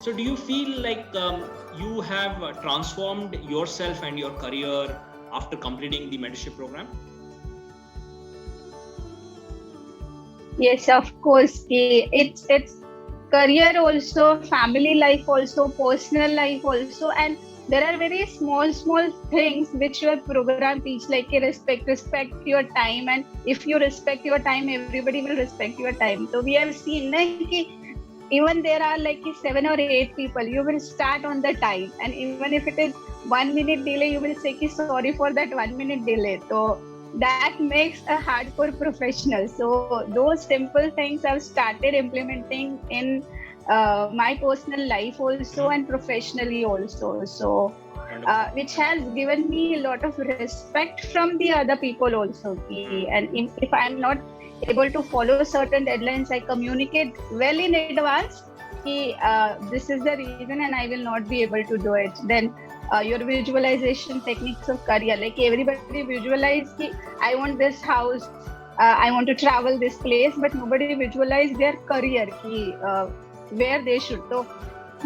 So do you feel like you have transformed yourself and your career after completing the mentorship program? Yes, of course. It's career also, family life also, personal life also, and there are very small things which your program teach, like respect your time, and if you respect your time, everybody will respect your time. So we have seen like even there are like 7 or 8 people, you will start on the time, and even if it is 1 minute delay, you will say ki sorry for that 1 minute delay. So that makes a hardcore professional. So those simple things I've started implementing in my personal life also and professionally also. So which has given me a lot of respect from the other people also. And if I'm not able to follow certain deadlines, I communicate well in advance. This is the reason, and I will not be able to do it. Then your visualization techniques of career, like everybody visualize ki, I want this house, I want to travel this place, but nobody visualize their career ki, where they should. So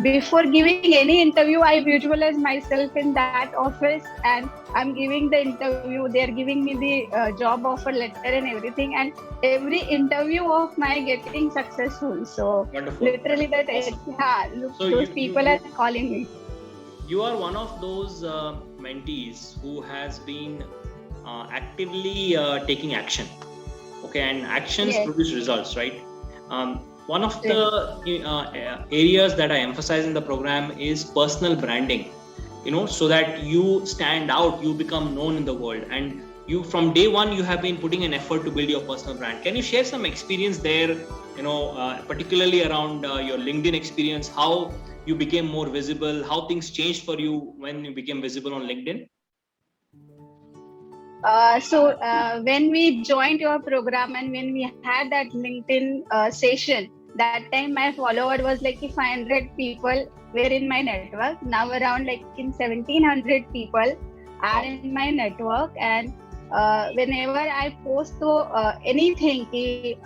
before giving any interview, I visualize myself in that office, and I'm giving the interview. They're giving me the job offer letter and everything, and every interview of my getting successful. So Wonderful. literally that Awesome. look, So those people are calling me. You are one of those mentees who has been actively taking action. Okay, and actions produce results, right? One of the areas that I emphasize in the program is personal branding, so that you stand out, you become known in the world, and you from day one you have been putting an effort to build your personal brand. Can you share some experience there, particularly around your LinkedIn experience, how you became more visible, how things changed for you when you became visible on LinkedIn? So when we joined your program and when we had that LinkedIn session, that time my follower was like 500 people were in my network. Now around like 1700 people are in my network, and whenever I post to anything,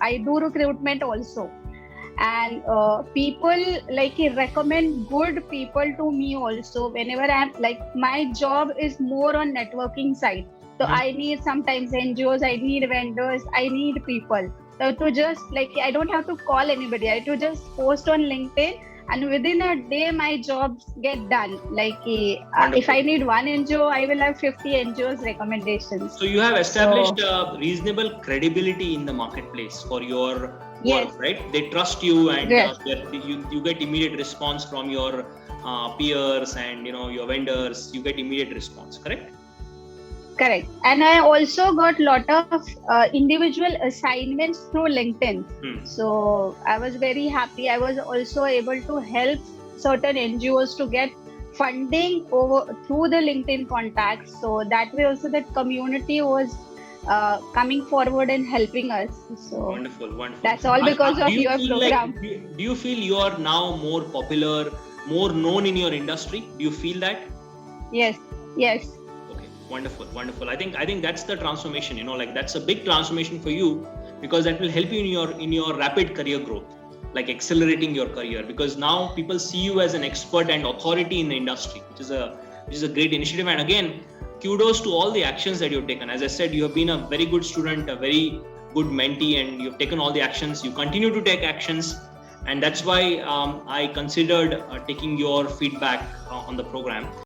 I do recruitment also, and people like recommend good people to me also. Whenever I'm like, my job is more on networking side. So I need sometimes NGOs, I need vendors, I need people. So to just like, I don't have to call anybody. I to just post on LinkedIn, and within a day my jobs get done. Like if I need one NGO, I will have 50 NGOs recommendations. So you have established reasonable credibility in the marketplace for your work, right? They trust you, and you get immediate response from your peers and your vendors. You get immediate response, correct? Correct. And I also got lot of individual assignments through LinkedIn. So I was very happy. I was also able to help certain NGOs to get funding through the LinkedIn contacts. So that way also that community was coming forward and helping us. So wonderful. That's all because of your program. Do you feel you are now more popular, more known in your industry? Do you feel that? Yes. Wonderful. I think that's the transformation. Like that's a big transformation for you, because that will help you in your rapid career growth, like accelerating your career. Because now people see you as an expert and authority in the industry, which is a great initiative. And again, kudos to all the actions that you've taken. As I said, you have been a very good student, a very good mentee, and you've taken all the actions. You continue to take actions, and that's why I considered taking your feedback on the program.